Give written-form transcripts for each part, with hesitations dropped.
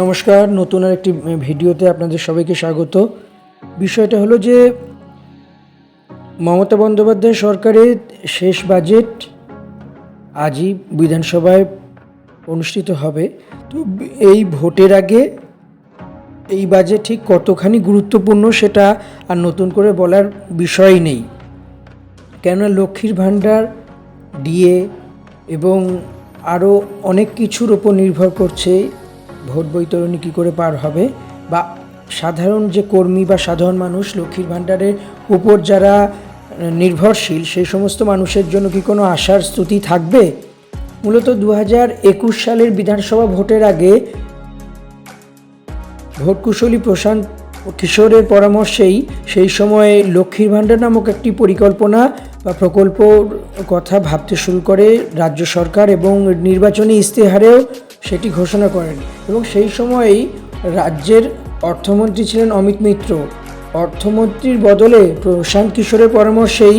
নমস্কার, নতুন আরেকটি ভিডিওতে আপনাদের সবাইকে স্বাগত। বিষয়টা হলো যে মমতা বন্দ্যোপাধ্যায় সরকারের শেষ বাজেট আজই বিধানসভায় অনুষ্ঠিত হবে। তো এই ভোটের আগে এই বাজেট ঠিক কতখানি গুরুত্বপূর্ণ সেটা আর নতুন করে বলার বিষয় নেই, কেননা লক্ষ্মীর ভাণ্ডার ডিএ এবং আরও অনেক কিছুর ওপর নির্ভর করছে ভোট বৈতরণী কী করে পার হবে, বা সাধারণ যে কর্মী বা সাধারণ মানুষ লক্ষ্মীর ভাণ্ডারের উপর যারা নির্ভরশীল সেই সমস্ত মানুষের জন্য কি কোনো আশার স্তুতি থাকবে। মূলত 2021 সালের বিধানসভা ভোটের আগে ভোটকুশলী প্রশান্ত কিশোরের পরামর্শেই সেই সময়ে লক্ষ্মীর ভাণ্ডার নামক একটি পরিকল্পনা বা প্রকল্পর কথা ভাবতে শুরু করে রাজ্য সরকার, এবং নির্বাচনী ইস্তেহারেও সেটি ঘোষণা করেন। এবং সেই সময়েই রাজ্যের অর্থমন্ত্রী ছিলেন অমিত মিত্র। অর্থমন্ত্রীর বদলে প্রশান্ত কিশোরের পরামর্শেই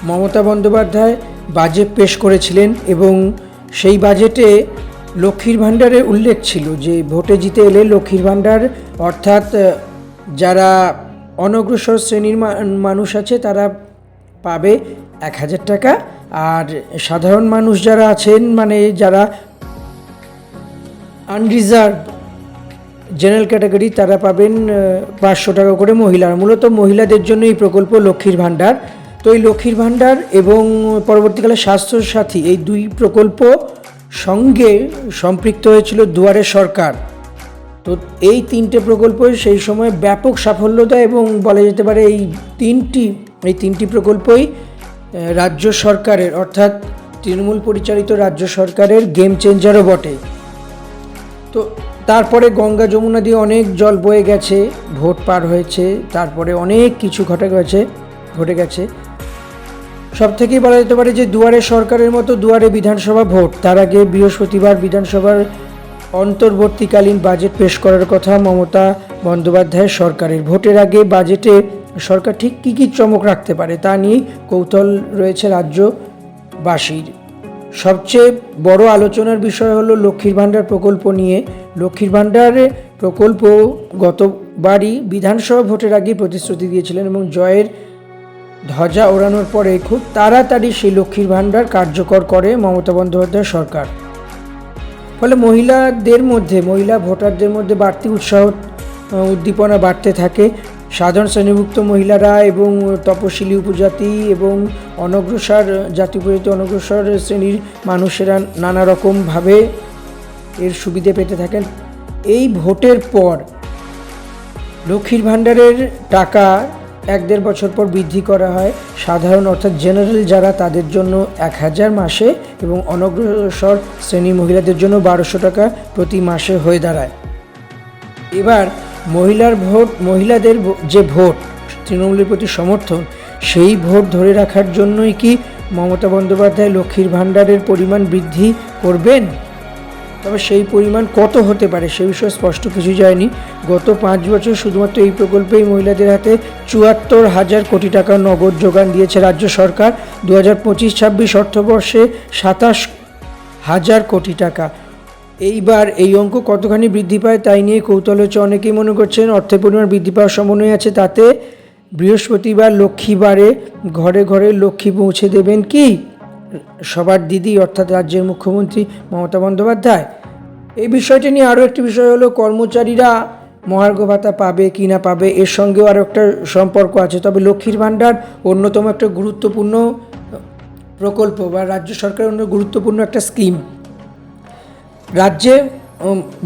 মমতা বন্দ্যোপাধ্যায় বাজেট পেশ করেছিলেন, এবং সেই বাজেটে লক্ষ্মীর ভাণ্ডারের উল্লেখ ছিল যে ভোটে জিতে এলে লক্ষ্মীর ভাণ্ডার অর্থাৎ যারা অনগ্রসর শ্রেণীর মানুষ আছে তারা পাবে 1,000 টাকা, আর সাধারণ মানুষ যারা আছেন মানে যারা আনরিজার্ভ জেনারেল ক্যাটাগরি তারা পাবেন 500 টাকা করে মহিলার। মূলত মহিলাদের জন্য এই প্রকল্প লক্ষ্মীর ভাণ্ডার। তো এই লক্ষ্মীর ভাণ্ডার এবং পরবর্তীকালে স্বাস্থ্যসাথী এই দুই প্রকল্প সঙ্গে সম্পৃক্ত হয়েছিল দুয়ারে সরকার। তো এই তিনটে প্রকল্পই সেই সময় ব্যাপক সাফল্য দেয়, এবং বলা যেতে পারে এই তিনটি প্রকল্পই রাজ্য সরকারের অর্থাৎ তৃণমূল পরিচালিত রাজ্য সরকারের গেম চেঞ্জারও বটে। তো তারপরে গঙ্গা যমুনা দিয়ে অনেক জল বয়ে গেছে, ভোট পার হয়েছে, তারপরে অনেক কিছু ঘটে গেছে। সব থেকেই বলা যেতে পারে যে দুয়ারে সরকারের মতো দুয়ারে বিধানসভা ভোট, তার আগে বৃহস্পতিবার বিধানসভার অন্তর্বর্তীকালীন বাজেট পেশ করার কথা মমতা বন্দ্যোপাধ্যায়ের সরকারের। ভোটের আগে বাজেটে সরকার ঠিক কী কী চমক রাখতে পারে তা নিয়ে কৌতূহল রয়েছে রাজ্যবাসীর। সবচেয়ে বড় আলোচনার বিষয় হলো লক্ষ্মীর ভাণ্ডার প্রকল্প নিয়ে। লক্ষ্মীর ভাণ্ডারের প্রকল্প গতবারই বিধানসভা ভোটের আগে প্রতিশ্রুতি দিয়েছিলেন, এবং জয়ের ধ্বজা ওড়ানোর পরে খুব তাড়াতাড়ি সেই লক্ষ্মীর ভাণ্ডার কার্যকর করে মমতা বন্দ্যোপাধ্যায় সরকার। ফলে মহিলা ভোটারদের মধ্যে বাড়তি উৎসাহ উদ্দীপনা বাড়তে থাকে। সাধারণ শ্রেণীভুক্ত মহিলারা এবং তপশিলি উপজাতি এবং অনগ্রসর শ্রেণীর মানুষেরা নানা রকমভাবে এর সুবিধে পেতে থাকেন। এই ভোটের পর লক্ষ্মীর ভাণ্ডারের টাকা 1-1.5 বছর পর বৃদ্ধি করা হয়। সাধারণ অর্থাৎ জেনারেল যারা তাদের জন্য 1,000 মাসে, এবং অনগ্রসর শ্রেণীর মহিলাদের জন্য 1,200 টাকা প্রতি মাসে হয়ে দাঁড়ায়। এবার মহিলাদের যে ভোট, তৃণমূলের প্রতি সমর্থন, সেই ভোট ধরে রাখার জন্যই কি মমতা বন্দ্যোপাধ্যায় লক্ষ্মীর ভাণ্ডারের পরিমাণ বৃদ্ধি করবেন? তবে সেই পরিমাণ কত হতে পারে সে বিষয়ে স্পষ্ট কিছু যায়নি। গত 5 বছর শুধুমাত্র এই প্রকল্পেই মহিলাদের হাতে 74,000 কোটি টাকা নগদ যোগান দিয়েছে রাজ্য সরকার। 2025-26 অর্থবর্ষে 27,000 কোটি টাকা। এইবার এই অঙ্ক কতখানি বৃদ্ধি পায় তাই নিয়ে কৌতূহল হচ্ছে। অনেকেই মনে করছেন অর্থের পরিমাণ বৃদ্ধি পাওয়ার সম্ভাবনা আছে, তাতে বৃহস্পতিবার লক্ষ্মীবারে ঘরে ঘরে লক্ষ্মী পৌঁছে দেবেন কি সবার দিদি অর্থাৎ রাজ্যের মুখ্যমন্ত্রী মমতা বন্দ্যোপাধ্যায়। এই বিষয়টি নিয়ে আরও একটি বিষয় হলো কর্মচারীরা মহার্ঘ ভাতা পাবে কি না পাবে, এর সঙ্গেও আরও একটা সম্পর্ক আছে। তবে লক্ষ্মীর ভাণ্ডার অন্যতম একটা গুরুত্বপূর্ণ প্রকল্প বা রাজ্য সরকারের অন্য গুরুত্বপূর্ণ একটা স্কিম। রাজ্যে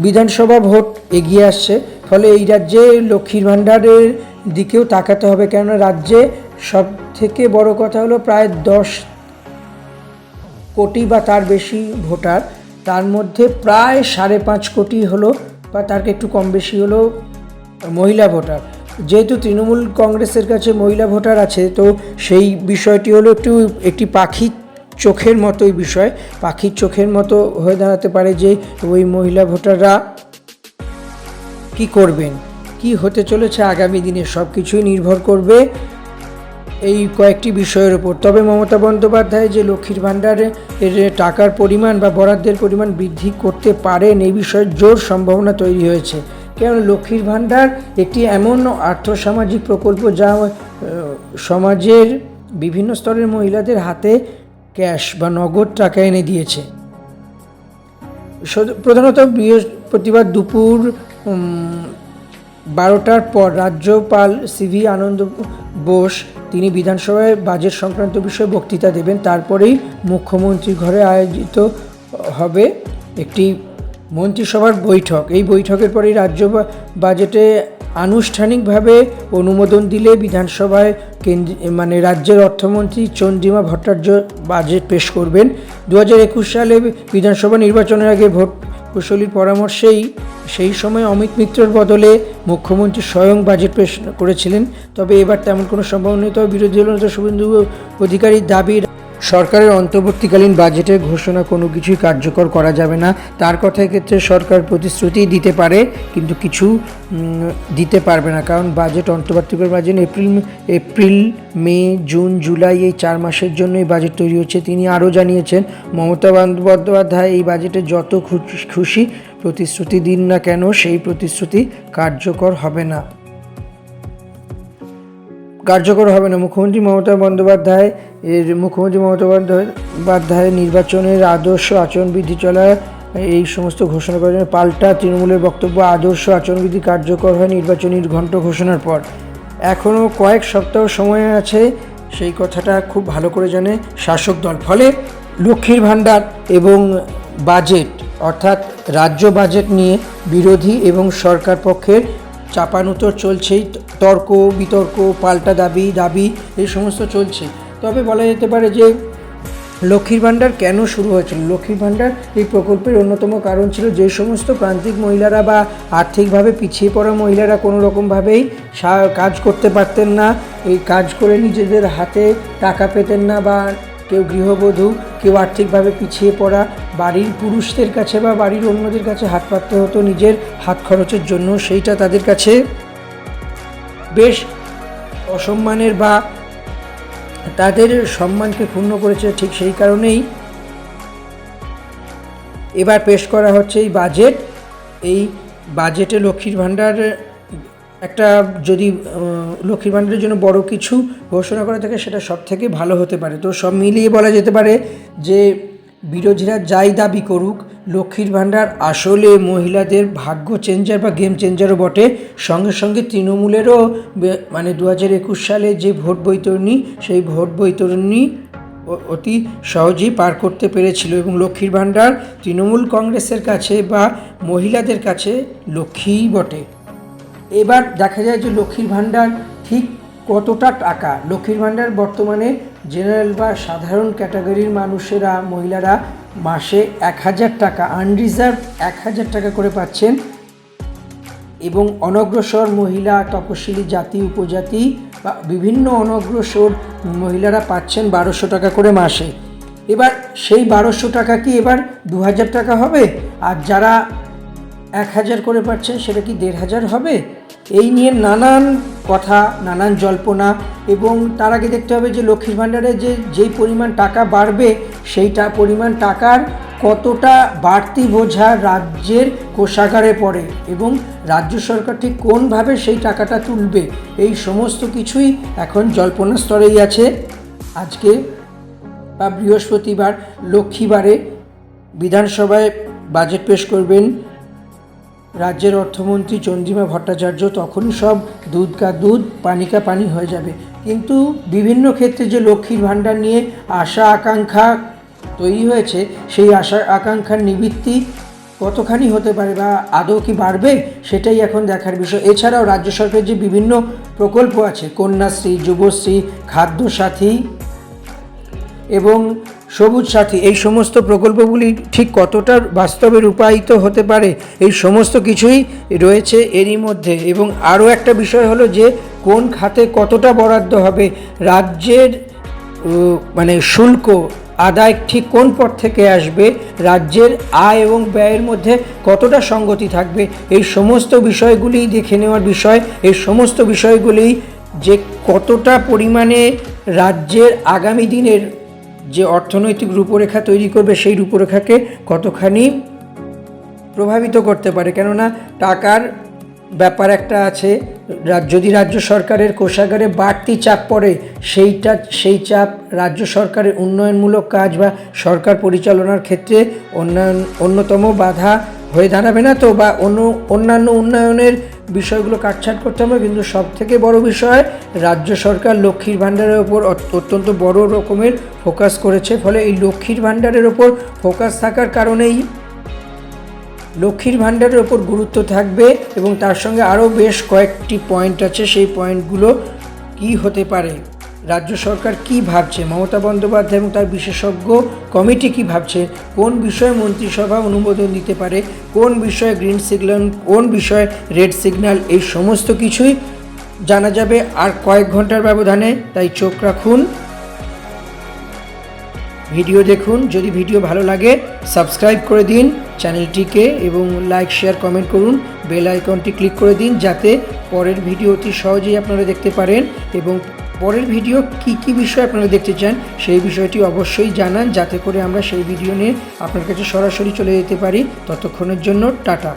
বিধানসভা ভোট এগিয়ে আসছে, ফলে এই রাজ্যে লক্ষ্মীর ভাণ্ডারের দিকেও তাকাতে হবে, কেননা রাজ্যে সব থেকে বড় কথা হলো প্রায় 10 কোটি বা তার বেশি ভোটার, তার মধ্যে প্রায় 5.5 কোটি হলো বা তার একটু কম বেশি হলো মহিলা ভোটার। যেহেতু তৃণমূল কংগ্রেসের কাছে মহিলা ভোটার আছে, তো সেই বিষয়টি হলো একটি পাখির চোখের মতোই বিষয়, পাখির চোখের মতো হয়ে দাঁড়াতে পারে যে ওই মহিলা ভোটাররা কি করবেন, কি হতে চলেছে আগামী দিনে, সব কিছুই নির্ভর করবে এই কয়েকটি বিষয়ের উপর। তবে মমতা বন্দ্যোপাধ্যায় যে লক্ষ্মীর ভাণ্ডারে এর টাকার পরিমাণ বা বরাদ্দের পরিমাণ বৃদ্ধি করতে পারেন এই বিষয়ে জোর সম্ভাবনা তৈরি হয়েছে। কারণ লক্ষ্মীর ভাণ্ডার একটি এমন আর্থসামাজিক প্রকল্প যা সমাজের বিভিন্ন স্তরের মহিলাদের হাতে ক্যাশ বা নগদ টাকা এনে দিয়েছে। প্রধানত বৃহস্পতিবার দুপুর 12টার পর রাজ্যপাল সিভি আনন্দ বোস তিনি বিধানসভায় বাজেট সংক্রান্ত বিষয়ে বক্তৃতা দেবেন। তারপরেই মুখ্যমন্ত্রীর ঘরে আয়োজিত হবে একটি মন্ত্রিসভার বৈঠক। এই বৈঠকের পরেই রাজ্য বাজেটে আনুষ্ঠানিকভাবে অনুমোদন দিলে বিধানসভায় রাজ্যের অর্থমন্ত্রী চন্দ্রিমা ভট্টাচার্য বাজেট পেশ করবেন। 2021 সালে বিধানসভা নির্বাচনের আগে ভোট কুশলীর পরামর্শেই সেই সময় অমিত মিত্রর বদলে মুখ্যমন্ত্রী স্বয়ং বাজেট পেশ করেছিলেন। তবে এবার তেমন কোনো সম্ভাবনা নেই। তবে বিরোধী দলনেতা শুভেন্দু অধিকারীর দাবি, সরকারের অন্তর্বর্তীকালীন বাজেটের ঘোষণা কোনো কিছুই কার্যকর করা যাবে না। তার কথার ক্ষেত্রে সরকার প্রতিশ্রুতি দিতে পারে কিন্তু কিছু দিতে পারবে না, কারণ বাজেট অন্তর্বর্তীকালীন budget April May June July এই 4 মাসের জন্য এই বাজেট তৈরি হচ্ছে। তিনি আরও জানিয়েছেন, মমতা বন্দ্যোপাধ্যায় এই বাজেটে যত খুশি প্রতিশ্রুতি দিন না কেন সেই প্রতিশ্রুতি কার্যকর হবে না। মুখ্যমন্ত্রী মমতা বন্দ্যোপাধ্যায় নির্বাচনের আদর্শ আচরণবিধি চলা এই সমস্ত ঘোষণা করেন। পাল্টা তৃণমূলের বক্তব্য, আদর্শ আচরণবিধি কার্যকর হয় নির্বাচনী ঘণ্ট ঘোষণার পর। এখনও কয়েক সপ্তাহ সময় আছে, সেই কথাটা খুব ভালো করে জানে শাসক দল। ফলে লক্ষ্মীর ভাণ্ডার এবং বাজেট অর্থাৎ রাজ্য বাজেট নিয়ে বিরোধী এবং সরকার পক্ষের চাপানুতর চলছেই, তর্ক বিতর্ক, পাল্টা দাবি এই সমস্ত চলছে। তবে বলা যেতে পারে যে লক্ষ্মীর ভাণ্ডার কেন শুরু হয়েছিল? লক্ষ্মীর ভাণ্ডার এই প্রকল্পের অন্যতম কারণ ছিল যে সমস্ত প্রান্তিক মহিলারা বা আর্থিকভাবে পিছিয়ে পড়া মহিলারা কোনো রকমভাবেই কাজ করতে পারতেন না, এই কাজ করে নিজেদের হাতে টাকা পেতেন না, বা কেউ গৃহবধূ, কেউ আর্থিকভাবে পিছিয়ে পড়া বাড়ির পুরুষদের কাছে বা বাড়ির অন্যদের কাছে হাত পাততে হতো নিজের হাত খরচের জন্য। সেইটা তাদের কাছে বেশ অসম্মানের বা তাদের সম্মানকে ক্ষুণ্ণ করেছে। ঠিক সেই কারণেই এবার পেশ করা হচ্ছে এই বাজেট। এই বাজেটে লক্ষ্মীর ভাণ্ডার একটা, যদি লক্ষ্মীর ভাণ্ডারের জন্য বড় কিছু ঘোষণা করা থাকে সেটা সব থেকে ভালো হতে পারে। তো সব মিলিয়ে বলা যেতে পারে যে বিরোধীরা যাই দাবি করুক, লক্ষ্মীর ভাণ্ডার আসলে মহিলাদের ভাগ্য চেঞ্জার বা গেম চেঞ্জারও বটে। সঙ্গে সঙ্গে তৃণমূলেরও 2021 সালে যে ভোট বৈতরণী, সেই ভোট বৈতরণী অতি সহজেই পার করতে পেরেছিল। এবং লক্ষ্মীর ভাণ্ডার তৃণমূল কংগ্রেসের কাছে বা মহিলাদের কাছে লক্ষ্মীই বটে। এবার দেখা যায় যে লক্ষ্মীর ভাণ্ডার ঠিক কতটা টাকা। লক্ষ্মীর ভাণ্ডার বর্তমানে জেনারেল বা সাধারণ ক্যাটাগরির মানুষেরা, মহিলারা মাসে 1000 টাকা, আনরিজার্ভ 1000 টাকা করে পাচ্ছেন, এবং অনগ্রসর মহিলা, তপশিলি জাতি, উপজাতি বা বিভিন্ন অনগ্রসর মহিলারা পাচ্ছেন 1200 টাকা করে মাসে। এবার সেই 1200 টাকা কি এবার 2000 টাকা হবে? আর যারা 1000 করে পাচ্ছেন সেটা কি 1500 হবে? এই নিয়ে নানান কথা, নানান জল্পনা। এবং তার আগে দেখতে হবে যে লক্ষ্মীর ভাণ্ডারে যেই পরিমাণ টাকা বাড়বে, সেইটা পরিমাণ টাকার কতটা বাড়তি বোঝা রাজ্যের কোষাগারে পড়ে এবং রাজ্য সরকার ঠিক কোনভাবে সেই টাকাটা তুলবে, এই সমস্ত কিছুই এখন জল্পনা স্তরেই আছে। আজকে বা বৃহস্পতিবার লক্ষ্মীবারে বিধানসভায় বাজেট পেশ করবেন রাজ্যের অর্থমন্ত্রী চন্দ্রিমা ভট্টাচার্য। তখনই সব দুধ কা দুধ পানি কা পানি হয়ে যাবে। কিন্তু বিভিন্ন ক্ষেত্রে যে লক্ষ্মীর ভাণ্ডার নিয়ে আশা আকাঙ্ক্ষা তৈরি হয়েছে, সেই আশা আকাঙ্ক্ষার নিবৃত্তি কতখানি হতে পারে বা আদৌ কি বাড়বে, সেটাই এখন দেখার বিষয়। এছাড়াও রাজ্য সরকারের যে বিভিন্ন প্রকল্প আছে, কন্যাশ্রী, যুবশ্রী, খাদ্যসাথী এবং সবুজ সাথী, এই সমস্ত প্রকল্পগুলি ঠিক কতটা বাস্তবে রূপায়িত হতে পারে, এই সমস্ত কিছুই রয়েছে এরই মধ্যে। এবং আরও একটা বিষয় হলো যে কোন খাতে কতটা বরাদ্দ হবে, রাজ্যের শুল্ক আদায় ঠিক কোন পথ থেকে আসবে, রাজ্যের আয় এবং ব্যয়ের মধ্যে কতটা সঙ্গতি থাকবে, এই সমস্ত বিষয়গুলি দেখে নেওয়ার বিষয়। এই সমস্ত বিষয়গুলি যে কতটা পরিমাণে রাজ্যের আগামী দিনের যে অর্থনৈতিক রূপরেখা তৈরি করবে সেই রূপরেখাকে কতখানি প্রভাবিত করতে পারে। কেননা টাকার ব্যাপার একটা আছে, যদি রাজ্য সরকারের কোষাগারে বাড়তি চাপ পড়ে সেই চাপ রাজ্য সরকারের উন্নয়নমূলক কাজ বা সরকার পরিচালনার ক্ষেত্রে অন্যতম বাধা হয়ে দাঁড়াবে না তো, বা অন্যান্য উন্নয়নের বিষয়গুলো কাটছাঁট করতে হবে। কিন্তু সবথেকে বড় বিষয়, রাজ্য সরকার লক্ষ্মীর ভাণ্ডারের ওপর অত্যন্ত বড় রকমের ফোকাস করেছে। ফলে এই লক্ষ্মীর ভাণ্ডারের ওপর ফোকাস থাকার কারণেই লক্ষ্মীর ভাণ্ডারের ওপর গুরুত্ব থাকবে এবং তার সঙ্গে আরও বেশ কয়েকটি পয়েন্ট আছে। সেই পয়েন্টগুলো কি হতে পারে, রাজ্য সরকার কি ভাবছে, মমতা বন্দ্যোপাধ্যায় এবং তার বিশেষজ্ঞ কমিটি কি ভাবছে, কোন বিষয়ে মন্ত্রিসভা অনুমোদন দিতে পারে, কোন বিষয়ে গ্রিন সিগন্যাল, কোন বিষয়ে রেড সিগন্যাল, এই সমস্ত কিছুই জানা যাবে আর কয়েক ঘন্টার ব্যবধানে। তাই চোখ রাখুন, ভিডিও দেখুন। যদি ভিডিও ভালো লাগে সাবস্ক্রাইব করে দিন চ্যানেলটিকে এবং লাইক শেয়ার কমেন্ট করুন। বেল আইকনটি ক্লিক করে দিন যাতে পরের ভিডিও অতি সহজেই আপনারা দেখতে পারেন এবং পরের ভিডিও কি বিষয় আপনারা দেখতে চান সেই বিষয়টি অবশ্যই জানান, যাতে করে আমরা সেই ভিডিও নিয়ে আপনার কাছে সরাসরি চলে যেতে পারি। ততক্ষণের জন্য টাটা।